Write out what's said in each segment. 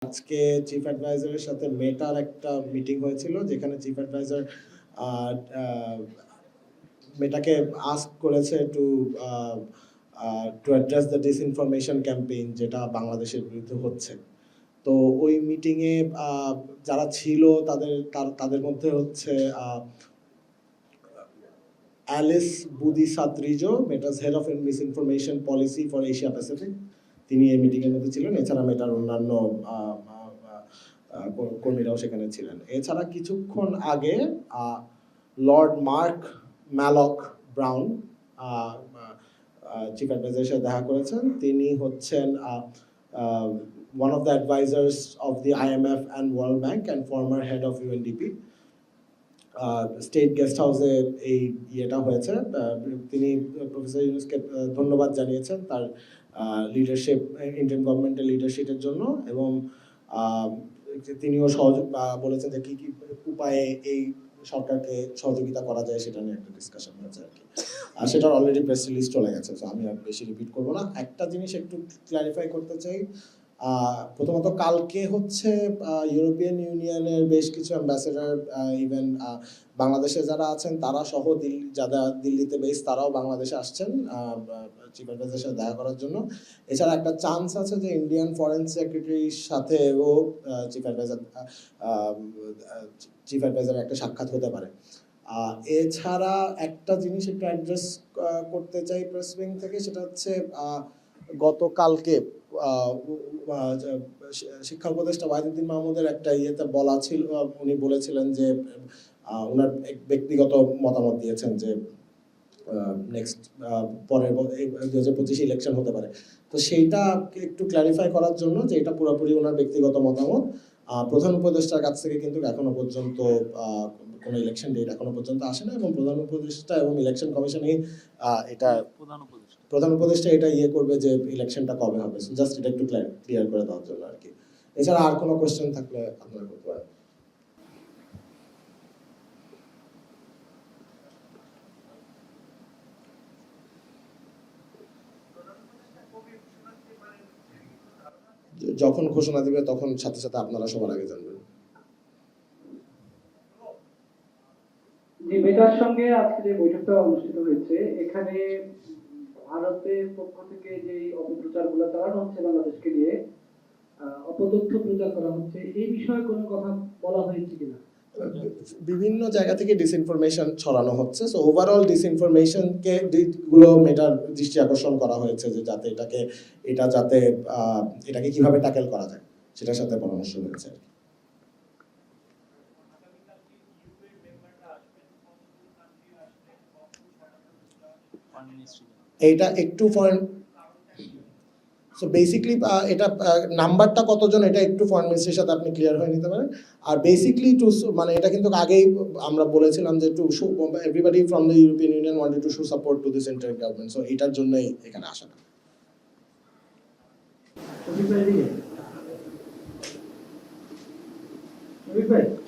আজকে চিফ অ্যাডভাইজারের সাথে মেটার একটা মিটিং হয়েছিল, যেখানে চিফ অ্যাডভাইজার মেটাকে আস্ক করেছে to address the disinformation campaign যেটা বাংলাদেশের বিরুদ্ধে হচ্ছে। তো ওই মিটিংয়ে যারা ছিল তাদের মধ্যে হচ্ছে Alice Budisatrijo, Meta's head of misinformation policy for Asia Pacific, তিনি এই মিটিংয়ের মধ্যে ছিলেন। এছাড়া মেটার অন্যান্য কর্মীরাও সেখানে ছিলেন। এছাড়া কিছুক্ষণ আগে লর্ড মার্ক ম্যালক ব্রাউন চিফ অ্যাডভাইজারের সাথে দেখা করেছেন। তিনি হচ্ছেন one of the advisors of the IMF and World Bank and former head of UNDP. State guest হাউসে এই ইয়েটা হয়েছে। তিনি প্রফেসর ইউনূসকে ধন্যবাদ জানিয়েছেন তার লিডারশিপ, ইন্ডিয়ান গভর্নমেন্টের লিডারশিপের জন্য, এবং তিনিও বলেছেন যে কি কি উপায়ে এই সরকারকে সহযোগিতা করা যায় সেটা নিয়ে একটা ডিসকাশন হয়েছে আর কি। সেটার অলরেডি প্রেস রিলিজ চলে গেছে, তো আমি আর বেশি রিপিট করবো না। একটা জিনিস একটু ক্ল্যারিফাই করতে চাই। প্রথমত কালকে হচ্ছে ইউরোপিয়ান ইউনিয়নের বেশ কিছু অ্যাম্বাসেডার, ইভেন বাংলাদেশে যারা আছেন তারা সহ যারা দিল্লিতে বেস, তারাও বাংলাদেশে আসছেন চিফ অ্যাডভাইজারের সাথে দেখা করার জন্য। এছাড়া একটা চান্স আছে যে ইন্ডিয়ান ফরেন সেক্রেটারির সাথেও চিফ অ্যাডভাইজারের একটা সাক্ষাৎ হতে পারে। এছাড়া একটা জিনিস একটু অ্যাড্রেস করতে চাই প্রেস উইং থেকে, সেটা হচ্ছে গতকালকে শিক্ষা উপদেষ্টা ওয়াহিদুদ্দিন মাহমুদের একটা ইয়েতে বলা ছিল, উনি বলেছিলেন যে ওনার ব্যক্তিগত মতামত দিয়েছেন যে নেক্সট পরের 2025 ইলেকশন হতে পারে। তো সেইটা একটু ক্ল্যারিফাই করার জন্য যে এটা পুরোপুরি ওনার ব্যক্তিগত মতামত। প্রধান উপদেষ্টার কাছ থেকে কিন্তু এখনো পর্যন্ত কোনো ইলেকশন ডেট এখনো পর্যন্ত আসে না, এবং প্রধান উপদেষ্টা এবং ইলেকশন কমিশনই এটা প্রধান উপদেষ্টা এটা করবে যে ইলেকশনটা কবে হবে। সো জাস্ট এটা একটু ক্লিয়ার করে দেওয়ার জন্য আর কি। এছাড়া আর কোনো কোশ্চেন থাকলে আপনারা করতে পারেন। যখন ঘোষণা দিবে তখন সাথে সাথে আপনারা সবার আগে জানবেন। মেটার সঙ্গে আজকে যে বৈঠকটা অনুষ্ঠিত হয়েছে, এখানে ভারতের পক্ষ থেকে যে অপপ্রচারগুলো চালানো হচ্ছে বাংলাদেশকে নিয়ে, অপতথ্য প্রচার করা হচ্ছে, এই বিষয়ে কোনো কথা বলা হয়েছে কিনা? বিভিন্ন জায়গা থেকে ডিসইনফরমেশন ছড়ানো হচ্ছে। সো ওভারঅল ডিসইনফরমেশনকে গুলো মেটার দৃষ্টি আকর্ষণ করা হয়েছে যে যাতে এটাকে কিভাবে ট্যাকেল করা যায় সেটার সাথে পরামর্শ হয়েছে। এইটা একটু সো বেসিক্যালি এটা নাম্বারটা কতজন এটা একটু ফরেন মিনিস্ট্রির সাথে আপনি ক্লিয়ার হয়ে নিতে পারেন। আর বেসিক্যালি মানে এটা কিন্তু আগেই আমরা বলেছিলাম যে everybody from the European union wanted to show support to the central government. So এটার জন্যই এখানে আসা।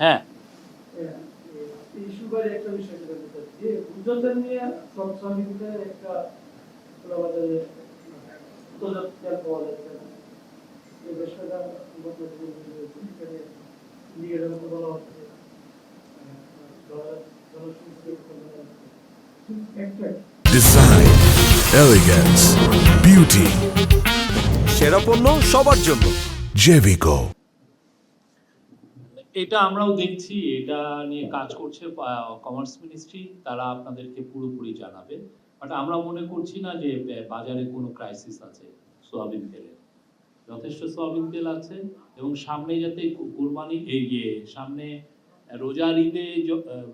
হ্যাঁ, ইস্যুবারে একটা বিষয় জানতে চাচ্ছি, গুজরাটের নিয়ে সব সমিতিতে একটা বাজারে উত্তরজাতীয় পাওয়া যাচ্ছে না, এই বিষয়টা এখানে নিজের মতো বলা হচ্ছে ডিজাইন, এলিগেন্স, বিউটি, সেরা পণ্য সবার জন্য জেভিকো। এটা আমরাও দেখছি, এটা নিয়ে কাজ করছে কমার্স মিনিস্ট্রি, তারা আপনাদেরকে পুরোপুরি জানাবে। বাট আমরা মনে করছি না যে বাজারে কোনো ক্রাইসিস আছে সোয়াবিন তেলের। যথেষ্ট সোয়াবিন তেল আছে, এবং সামনে যাতে কুরবানি সামনে রোজার ঈদে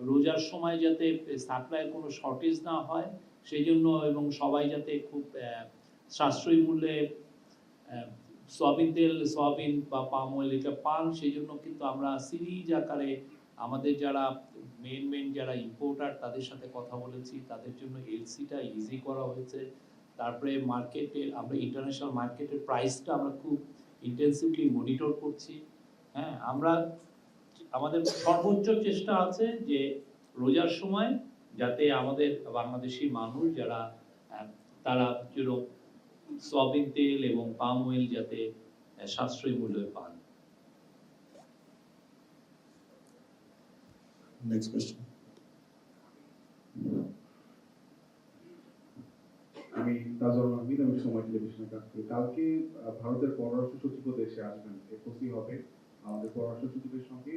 রোজার সময় যাতে সাপ্লাইয়ের কোনো শর্টেজ না হয় সেই জন্য, এবং সবাই যাতে খুব সাশ্রয়ী মূল্যে সোয়াবিন বা পাম অয়েল এটা পান, সেই জন্য কিন্তু আমরা সিরিজ আকারে আমাদের যারা মেন যারা ইম্পোর্টার তাদের সাথে কথা বলেছি, তাদের জন্য এলসিটা ইজি করা হয়েছে। তারপরে আমরা ইন্টারন্যাশনাল মার্কেটের প্রাইসটা আমরা খুব ইন্টেন্সিভলি মনিটর করছি। হ্যাঁ, আমাদের সর্বোচ্চ চেষ্টা আছে যে রোজার সময় যাতে আমাদের বাংলাদেশি মানুষ যারা তারা সোয়াবিন তেল এবং পাম অয়েল যাতে সাশ্রয়ী মূল্যে পান। Next question. আমি তাজুল মাহমুদ, আমি সময় টেলিভিশনের কাজ করি। কালকে ভারতের পররাষ্ট্র সচিব দেশে আসবেন, এফওসি হবে। আমাদের পররাষ্ট্র সচিবের সঙ্গে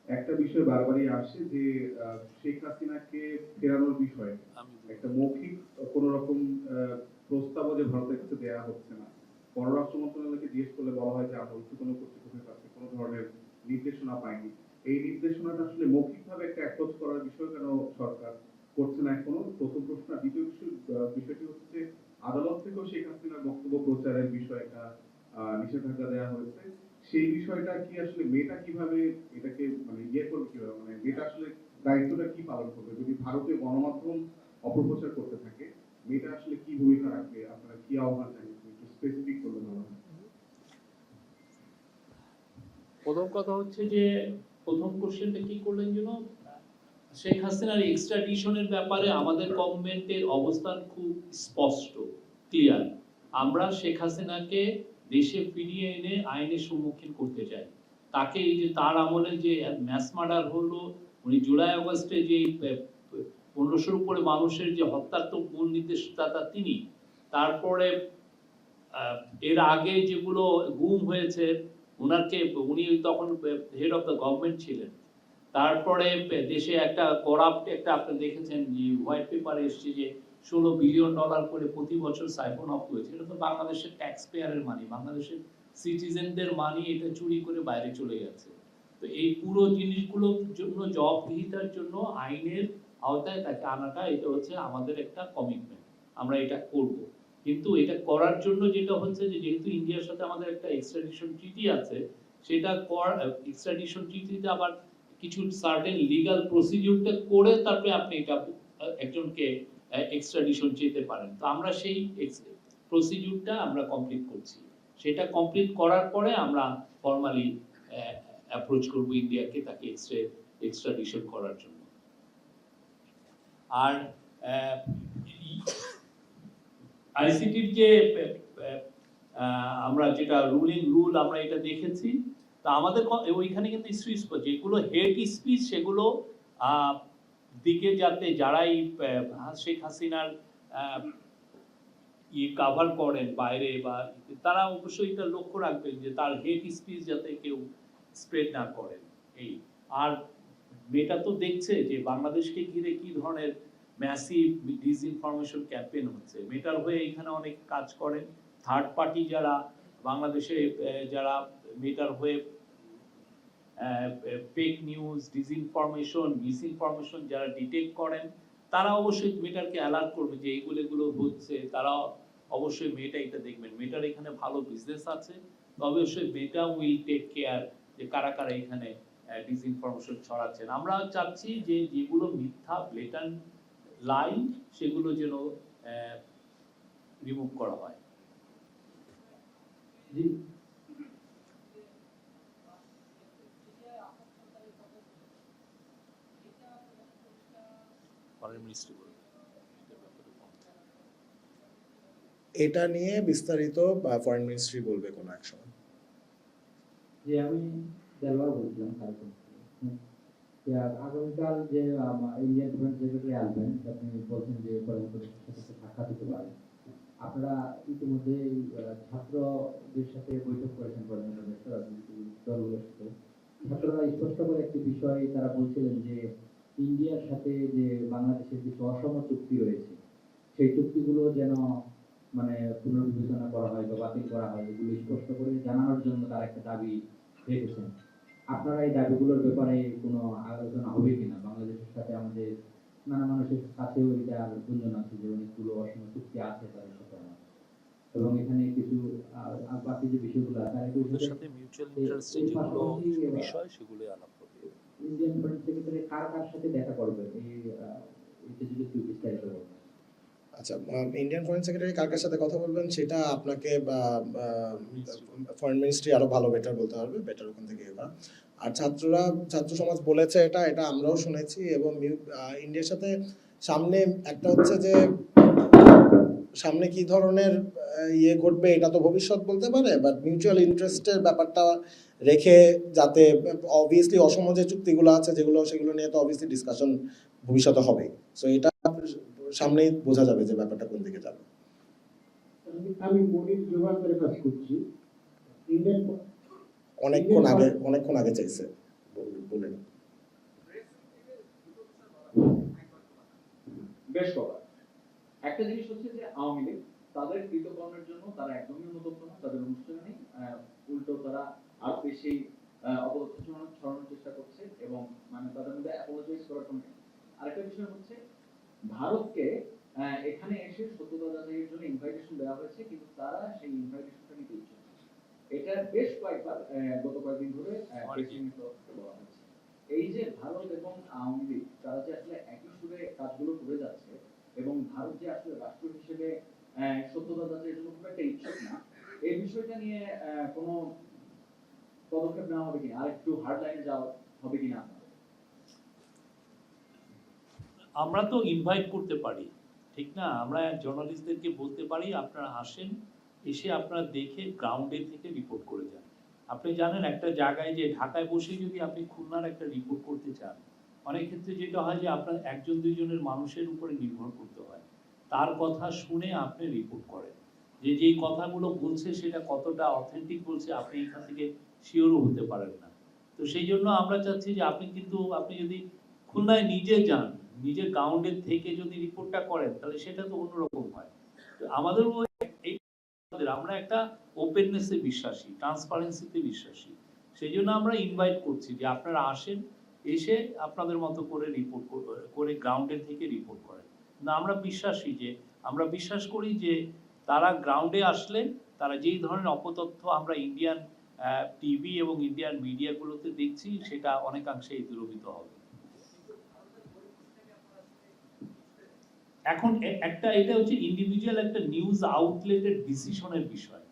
একটা বিষয় বারবারই আসে যে শেখ হাসিনাকে ফেরানোর বিষয়ে একটা মৌখিক কোন রকম প্রস্তাবও যে ভারতের কাছে দেওয়া হচ্ছে না। পররাষ্ট্র মন্ত্রণালয়কে জিজ্ঞেস করলে বলা হয় যে আমরা উচ্চতন কর্তৃপক্ষের কাছে কোনো ধরনের নির্দেশনা পাইনি। এই নির্দেশনাটা আসলে মৌখিকভাবে একটা অ্যাপ্রোচ করার বিষয় কেন সরকার করছে না এখনো? প্রথম প্রশ্ন। দ্বিতীয় বিষয়টি হচ্ছে আদালত থেকেও শেখ হাসিনার বক্তব্য প্রচারের বিষয়ে একটা নিষেধাজ্ঞা দেওয়া হয়েছে। সেই বিষয়টা কি আসলে মেয়েটা কিভাবে এটাকে মানে করবে, কিভাবে মানে মেয়েটা আসলে দায়িত্বটা কি পালন করবে যদি ভারতীয় গণমাধ্যম অপপ্রচার করতে থাকে? মেয়েটা আসলে কি ভূমিকা রাখবে, আপনারা কি আহ্বান জানিয়েছেন, একটু স্পেসিফিক করলে ভালো হয়। প্রথম কথা হচ্ছে যে প্রথম কোশ্চেনটা কি করলেন যেন, শেখ হাসিনার এক্সট্রাডিশনের ব্যাপারে আমাদের গভর্নমেন্টের অবস্থান খুব স্পষ্ট, ক্লিয়ার। আমরা শেখ হাসিনাকে দেশে ফিরিয়ে এনে আইনের সম্মুখীন করতে চাই। তাকে এই যে তার আমলে যে ম্যাস মার্ডার হলো, উনি জুলাই আগস্টে যে 1500-র উপরে মানুষের যে হত্যার তো মূল নির্দেশদাতা তিনি। তারপরে এর আগে যেগুলো গুম হয়েছে উনি তখন হেড অফ দ্য গভর্নমেন্ট ছিলেন। তারপরে দেশে একটা করাপ্ট একটা আপনি দেখেছেন যে হোয়াইট পেপারে এসছে যে $16 বিলিয়ন করে প্রতি বছর সাইফন অফ হয়েছে। এটা তো বাংলাদেশের ট্যাক্স পেয়ারের মানি, বাংলাদেশের সিটিজেনদের মানি, এটা চুরি করে বাইরে চলে গেছে। তো এই পুরো জিনিসগুলোর জন্য জবাবদিহিতার জন্য আইনের আওতায় তাকে আনাটা এটা হচ্ছে আমাদের একটা কমিটমেন্ট, আমরা এটা করব। কিন্তু এটা করার জন্য যেটা হচ্ছে যে যেহেতু ইন্ডিয়ার সাথে আমাদের একটা এক্সট্রাডিশন ট্রিটি আছে, সেটা এক্সট্রাডিশন ট্রিটিতে আবার কিছু সার্টেন লিগ্যাল প্রসিডিউরটা করে তারপরে আপনি এটা একজনকে এক্সট্রাডিশন চেতে পারেন। তো আমরা সেই প্রসিডিউরটা আমরা কমপ্লিট করছি। সেটা কমপ্লিট করার পরে আমরা ফর্মালি অ্যাপ্রোচ করব ইন্ডিয়াকে তাকে এক্সট্রাডিশন করার জন্য। আর আইসিটির যে আমরা যেটা রুল আমরা এটা দেখেছি, তা আমাদের ওইখানে কিন্তু যেগুলো হেট স্পিচ সেগুলো দিকে যাতে যারাই শেখ হাসিনার কভার করেন বাইরে বা তারা অবশ্যই এটা লক্ষ্য রাখবেন যে তার হেট স্পিচ যাতে কেউ স্প্রেড না করেন। এই আর মেয়েটা তো দেখছে যে বাংলাদেশকে ঘিরে কি ধরনের ম্যাসিভ ডিসইনফরমেশন ক্যাম্পেইন হচ্ছে। মেটার হয়ে এখানে অনেক কাজ করেন থার্ড পার্টি যারা বাংলাদেশে, যারা মেটার হয়ে ফেক নিউজ, ডিসইনফরমেশন, মিসইনফরমেশন যারা ডিটেক্ট করেন, তারা অবশ্যই মেটারকে অ্যালার্ট করবে যে এইগুলো হচ্ছে। তারা অবশ্যই মেটা এটা দেখবেন, মেটার এখানে ভালো বিজনেস আছে, তবে অবশ্যই মেটা উইল টেক কেয়ার যে কারা কারা এখানে ডিসইনফরমেশন ছড়াচ্ছেন। আমরা চাচ্ছি যে যেগুলো মিথ্যা ব্লেটান্ট লাইন সেগুলো যেন রিমুভ করা হয়। জি এটা নিয়ে বিস্তারিত ফরেন মিনিস্ট্রি বলবে কোনো এক সময়। যে আমি দেলওয়ার বলছিলাম আগামীকাল যে ইন্ডিয়ান ফরেন সেক্রেটারি আসবেন, আপনি বলছেন যে প্রধানমন্ত্রীর সাথে সাক্ষাৎ হতে পারে। আপনারা ইতিমধ্যে ছাত্রদের সাথে বৈঠক করেছেন দলগুলোর সাথে। ছাত্ররা স্পষ্ট করে একটি বিষয় তারা বলছিলেন যে ইন্ডিয়ার সাথে যে বাংলাদেশের কিছু অসম চুক্তি রয়েছে, সেই চুক্তিগুলো যেন মানে পুনর্বিবেচনা করা হয় বা বাতিল করা হয়, এগুলো স্পষ্ট করে জানানোর জন্য তারা একটা দাবি রেখেছেন। আপনারা এই দাবিগুলোর ব্যাপারে কোনো আলোচনা হবে কিনা? বাংলাদেশের সাথে আমাদের নানা মানুষের কাছেও এটার গুঞ্জন আছে যে অনেকগুলো অসম চুক্তি আছে তাদের সাথে, এবং এখানে কিছু বাকি যে বিষয়গুলো আছে তাদের সাথে মিউচুয়াল ইন্টারেস্ট যেগুলো বিষয় সেগুলো আলাপ করবে। ইন্ডিয়ান ফরেন সেক্রেটারি কার কার সাথে দেখা করবে এটা যদি একটু বিস্তারিত বলবেন। আচ্ছা, ইন্ডিয়ান ফরেন সেক্রেটারি কার কার সাথে কথা বলবেন সেটা আপনাকে ফরেন মিনিস্ট্রি আরো ভালো বেটার বলতে পারবে, বেটার ওখান থেকে করা। আর ছাত্র সমাজ বলেছে এটা আমরাও শুনেছি, এবং ইন্ডিয়ার সাথে সামনে একটা হচ্ছে যে সামনে কি ধরনের ঘটবে এটা তো ভবিষ্যৎ বলতে পারে, বাট মিউচুয়াল ইন্টারেস্টের ব্যাপারটা রেখে যাতে অবভিয়াসলি অসম যে চুক্তিগুলো আছে সেগুলো নিয়ে তো অবভিয়াসলি ডিসকাশন ভবিষ্যতে হবে। সো এটা সামনেই বোঝা যাবে যে ব্যাপারটা কোন দিকে যাবে। আমি মনির জোগান্তরে কাজ করছি ইন্ডিয়ান অনেকক্ষণ আগে চাইছে বলেন। বেশ কবার একটা জিনিস হচ্ছে যে আওয়ামী লীগ তাদের কৃতকর্মের জন্য তারা একদমই অনুতপ্ত না, তাদের অনুষ্ঠানে নেই, উল্টো তারা আরো বেশি অপতথ্য ছড়ানোর চেষ্টা করছে এবং মানে তাদের মধ্যে অ্যাপোলোজাইজ করার কোনো নেই। আরেকটা বিষয় হচ্ছে ভারতকে এখানে এসে সত্যতা যাচাইয়ের জন্য ইনভাইটেশন দেওয়া হয়েছে, কিন্তু তারা সেই ইনভাইটেশনটা নিতে ইচ্ছুক না। এটা বেশ কয়েকবার গত কয়েকদিন ধরে বলা হচ্ছে। এই যে ভারত এবং আওয়ামী লীগ তারা যে আসলে একই সুরে কাজগুলো করে যাচ্ছে এবং ভারত যে আসলে রাষ্ট্র হিসেবে সত্যতা যাচাইয়ের জন্য খুব একটা ইচ্ছুক না, এই বিষয়টা নিয়ে কোনো পদক্ষেপ নেওয়া হবে কিনা, আর একটু হার্ড লাইনে যাওয়া হবে কিনা আপনাদের? আমরা তো ইনভাইট করতে পারি, ঠিক না? আমরা জার্নালিস্টদেরকে বলতে পারি আপনারা আসেন, এসে আপনারা দেখে গ্রাউন্ডে থেকে রিপোর্ট করে যান। আপনি জানেন একটা জায়গায় যে ঢাকায় বসে যদি আপনি খুলনার একটা রিপোর্ট করতে চান, অনেক ক্ষেত্রে যেটা হয় যে আপনার একজন দুইজনের মানুষের উপরে নির্ভর করতে হয়, তার কথা শুনে আপনি রিপোর্ট করেন যে যেই কথাগুলো বলছে সেটা কতটা অথেন্টিক বলছে আপনি এখান থেকে শিওরও হতে পারেন না। তো সেই জন্য আমরা চাচ্ছি যে আপনি যদি খুলনায় নিজে যান, নিজের গ্রাউন্ডের থেকে যদি রিপোর্টটা করেন তাহলে সেটা তো অন্যরকম হয়। তো আমাদের আমরা একটা ওপেননেসে বিশ্বাসী, ট্রান্সপারেন্সিতে বিশ্বাসী, সেই জন্য আমরা ইনভাইট করছি যে আপনারা আসেন, এসে আপনাদের মতো করে রিপোর্ট করে গ্রাউন্ডের থেকে রিপোর্ট করেন। না, আমরা বিশ্বাস করি যে তারা গ্রাউন্ডে আসলে তারা যেই ধরনের অপতথ্য আমরা ইন্ডিয়ান টিভি এবং ইন্ডিয়ান মিডিয়াগুলোতে দেখছি সেটা অনেকাংশেই দূরীভূত হবে। এখন এটা হচ্ছে ইন্ডিভিজুয়াল একটা নিউজ আউটলেটের ডিসিশনের বিষয়,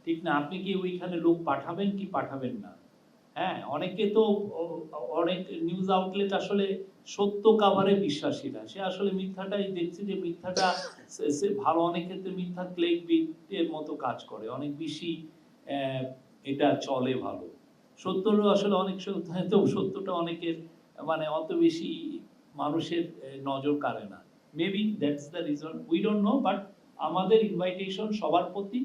ঠিক না? আপনি কি ওইখানে লোক পাঠাবেন কি পাঠাবেন না? হ্যাঁ, অনেক নিউজ আউটলেট আসলে সত্য কাভারে বিশ্বাসী না, সে আসলে মিথ্যাটাই দেখছে, যে মিথ্যাটা ভালো, অনেক ক্ষেত্রে মিথ্যা ক্লিক বিটের মতো কাজ করে, অনেক বেশি এটা চলে ভালো। সত্যরও আসলে সত্যটা অনেকের মানে অত বেশি মানুষের নজর কাড়ে না। Maybe that's the reason, we don't know, but আমাদের ইনভাইটেশন সবার প্রতি,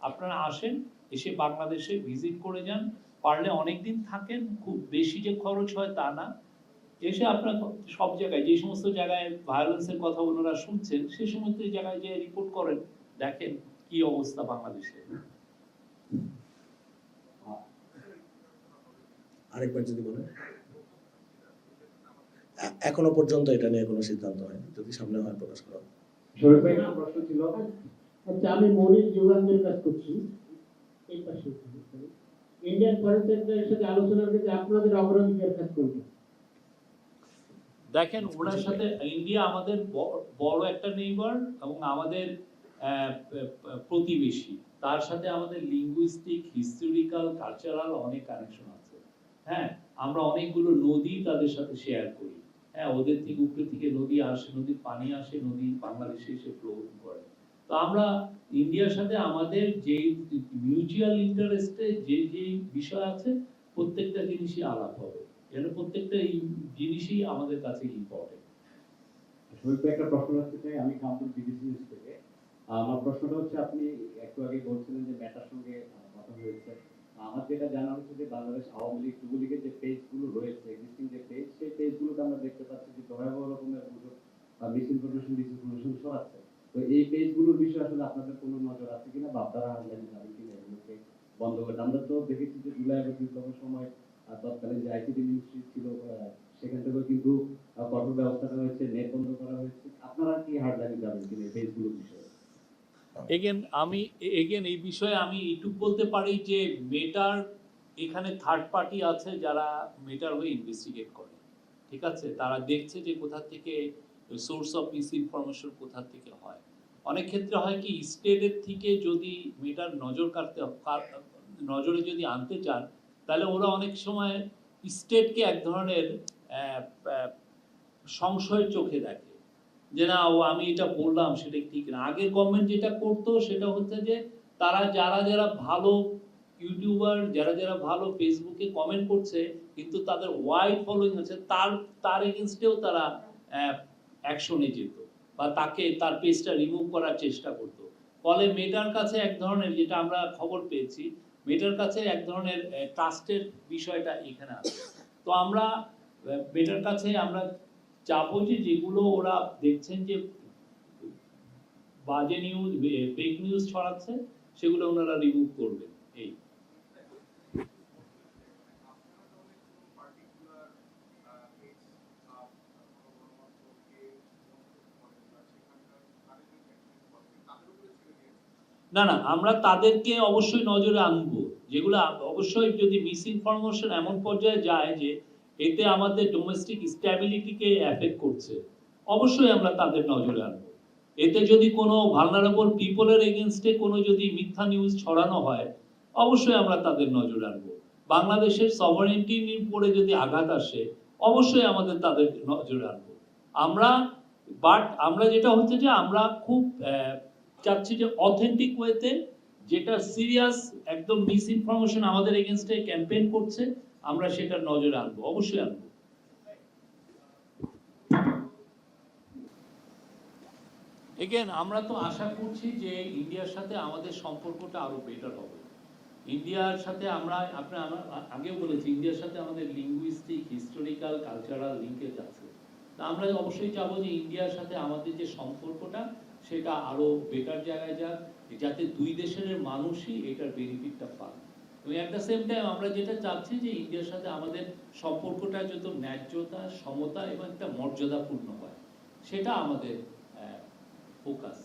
আপনারা আসেন, এসে বাংলাদেশে ভিজিট করে যান, পারলে অনেকদিন থাকেন, খুব বেশি যে খরচ হয় তা না, এসে আপনারা সব জায়গায় যে সমস্ত জায়গায় ভায়োলেন্সের কথা ওনারা শুনছেন সেই সমস্ত জায়গায় যে রিপোর্ট করেন, দেখেন কি অবস্থা বাংলাদেশে। আরেকবার যদি বলেন। এখনো পর্যন্ত এটা নিয়ে কোনো সিদ্ধান্ত হয়নি, যদি সামনে হয় প্রকাশ করা হবে। শরীফ ভাই একটা প্রশ্ন ছিল। আচ্ছা, আমি মনির যুগান্তরের কাজ করছি এই পাশে। ইন্ডিয়ান ফরেন সেক্টরের সাথে আলোচনার ক্ষেত্রে আপনাদের অগ্রাধিকার কাজ করবে। দেখেন, ওনার সাথে ইন্ডিয়া আমাদের বড় একটা নেইবার এবং আমাদের প্রতিবেশী, তার সাথে আমাদের লিঙ্গুইস্টিক, হিস্টোরিক্যাল, কালচারাল অনেক কানেকশন আছে। হ্যাঁ, আমরা অনেকগুলো নদী তাদের সাথে শেয়ার করি। হ্যাঁ, ওদের থেকে উপরে থেকে নদী আসে, নদীর পানি আসে, নদী বাংলাদেশে এসে ফ্লো করে। তো আমরা ইন্ডিয়ার সাথে আমাদের যে মিউচুয়াল ইন্টারেস্টে যে বিষয় আছে প্রত্যেকটা জিনিসই আলাপ হবে, যেন প্রত্যেকটা জিনিসই আমাদের কাছে ইম্পর্টেন্ট। শরীফ ভাই একটা প্রশ্ন রাখতে চাই, আমি কামরুল বিবিসি নিউজ থেকে। আমার প্রশ্নটা হচ্ছে, আপনি একটু আগে বলছিলেন যে মেটার সঙ্গে কথা হয়েছে। আমার যেটা জানা হচ্ছে যে বাংলাদেশ আওয়ামী লীগ, যুবলীগের যে পেজগুলো রয়েছে, এক্সিস্টিং যে পেজ, সেই পেজগুলোতে আমরা দেখতে পাচ্ছি যে ভয়াবহ রকমের গুজব, মিসইনফরমেশন, ডিসইনফরমেশন ছড়াচ্ছে। তো এই পেজগুলোর বিষয়ে আসলে আপনাদের কোনো নজর আছে কিনা, বা আপনারা হারলেন যাবেন কিনা এগুলোকে বন্ধ করতে? আমরা তো দেখেছি যে জুলাই আগস্ট বিপ্লবের সময় তৎকালীন যে আইসিটি মিনিস্ট্রি ছিল, সেখান থেকেও কিন্তু কঠোর ব্যবস্থা নেওয়া হয়েছে, নেট বন্ধ করা হয়েছে। আপনারা কি হারলেন যাবেন কিনা এই পেজগুলোর বিষয়ে? এই বিষয়ে আমি এইটুকু বলতে পারি যে মেটার এখানে থার্ড পার্টি আছে যারা মেটার হয়ে ইনভেস্টিগেট করে, ঠিক আছে? তারা দেখছে যে কোথা থেকে সোর্স অফ মিস ইনফরমেশন কোথা থেকে হয়। অনেক ক্ষেত্রে হয় কি, স্টেটের থেকে যদি মেটার নজরে যদি আনতে চান, তাহলে ওরা অনেক সময় স্টেটকে এক ধরনের সংশয়ের চোখে দেখে, যে না আমি এটা বললাম সেটা ঠিক না। আগের গভর্নমেন্ট যেটা করতো সেটা হচ্ছে যে তারা যারা ভালো ইউটিউবার যারা যারা ভালো ফেসবুকে কমেন্ট করছে কিন্তু তাদের ওয়াইড ফলোইং আছে, তার এগেনস্টেও তারা অ্যাকশনে যেত বা তার পেজটা রিমুভ করার চেষ্টা করতো। ফলে মেটার কাছে এক ধরনের, যেটা আমরা খবর পেয়েছি, মেটার কাছে এক ধরনের ট্রাস্টের বিষয়টা এখানে আছে। তো আমরা মেটার কাছে আমরা চাবো যে যেগুলো ওরা দেখছেন যে বাজে নিউজ, ফেক নিউজ ছড়াচ্ছে, সেগুলো ওনারা রিমুভ করবেন। এই না না, আমরা তাদেরকে অবশ্যই নজরে আনবো, যেগুলো অবশ্যই যদি মিস ইনফরমেশন এমন পর্যায়ে যায় যে এতে আমাদের ডোমেস্টিক স্ট্যাবিলিটিকে এফেক্ট করছে, অবশ্যই আমরা তাদের নজরে আনবো। এতে যদি কোনো ভালনারেবল পিপলের এগেনস্টে কোনো যদি মিথ্যা নিউজ ছড়ানো হয়, অবশ্যই আমরা তাদের নজরে আনবো। বাংলাদেশের সভারেন্টির উপরে যদি আঘাত আসে, অবশ্যই আমাদের তাদের নজরে আনবো। আমরা যেটা হচ্ছে যে আমরা খুব চাচ্ছি যে অথেন্টিক ওয়েতে, যেটা সিরিয়াস একদম মিস ইনফরমেশন আমাদের এগেনস্টে ক্যাম্পেইন করছে, আমরা সেটা নজরে আনবো, অবশ্যই আনবো। এগেন আমরা তো আশা করছি যে ইন্ডিয়ার সাথে আমাদের সম্পর্কটা আরো বেটার হবে। ইন্ডিয়ার সাথে আমরা আগেও বলেছি, ইন্ডিয়ার সাথে আমাদের লিঙ্গুইস্টিক, হিস্টোরিক্যাল, কালচারাল লিঙ্কেজ আছে। তা আমরা অবশ্যই চাবো যে ইন্ডিয়ার সাথে আমাদের যে সম্পর্কটা সেটা আরো বেটার জায়গায় যাক, যাতে দুই দেশের মানুষই এটার বেনিফিটটা পান। এবং এট দ্য সেম টাইম আমরা যেটা চাচ্ছি যে ইন্ডিয়ার সাথে আমাদের সম্পর্কটা যত ন্যায্যতা, সমতা এবং একটা মর্যাদাপূর্ণ হয়, সেটা আমাদের ফোকাস।